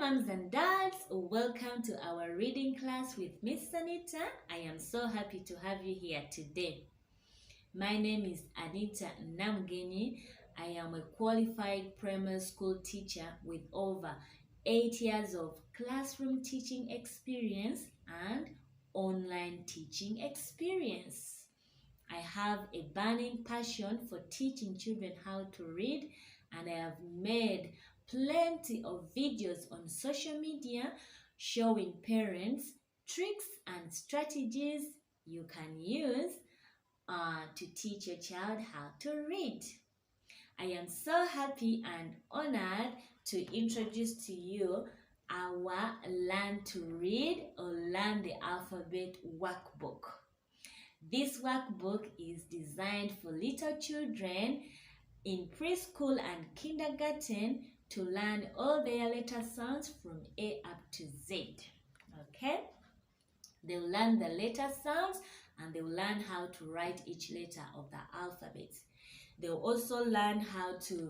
moms and dads, welcome to our reading class with Miss Anita. I am so happy to have you here today. My name is Anita Namgeni. I am a qualified primary school teacher with over 8 years of classroom teaching experience and online teaching experience. I have a burning passion for teaching children how to read, and I have made plenty of videos on social media showing parents tricks and strategies you can use to teach your child how to read. I am so happy and honored to introduce to you our Learn to Read or Learn the Alphabet workbook. This workbook is designed for little children in preschool and kindergarten to learn all their letter sounds from A up to Z. Okay? They'll learn the letter sounds and they'll learn how to write each letter of the alphabet. They'll also learn how to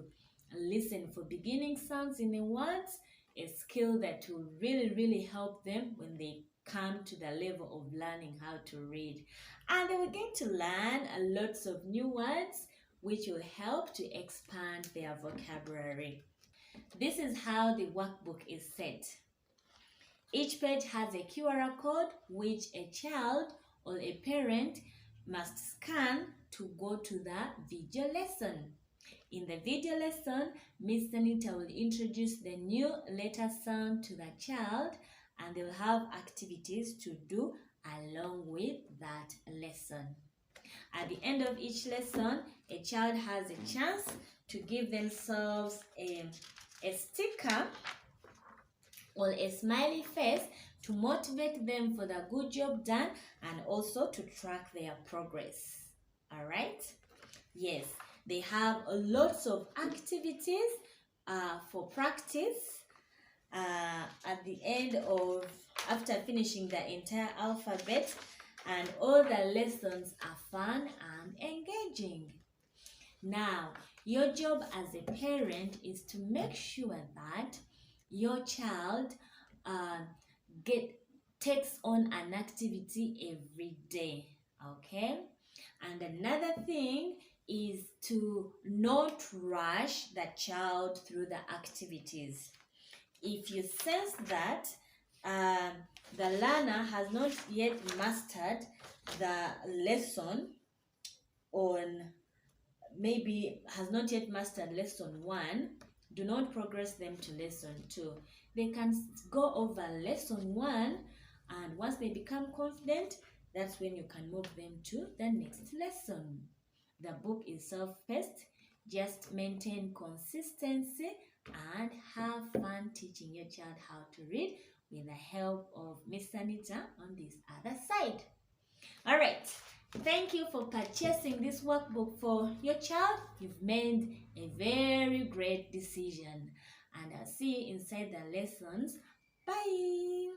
listen for beginning sounds in the words, a skill that will really help them when they come to the level of learning how to read. And they will get to learn lots of new words which will help to expand their vocabulary. This is how the workbook is set. Each page has a QR code which a child or a parent must scan to go to the video lesson. In the video lesson, Miss Anita will introduce the new letter sound to the child, and they'll have activities to do along with that lesson. At the end of each lesson, a child has a chance to give themselves a sticker or a smiley face to motivate them for the good job done and also to track their progress. All right? Yes, they have lots of activities for practice at the end of, after finishing the entire alphabet, and all the lessons are fun and engaging. Now, your job as a parent is to make sure that your child takes on an activity every day, okay? And another thing is to not rush the child through the activities. If you sense that the learner has not yet mastered the lesson on, maybe has not yet mastered lesson 1, do not progress them to lesson 2. They can go over lesson 1, and once they become confident, that's when you can move them to the next lesson. The book is self-paced. Just maintain consistency and have fun teaching your child how to read with the help of Miss Anita on this other side. All right. Thank you for purchasing this workbook for your child. You've made a very great decision. And I'll see you inside the lessons. Bye.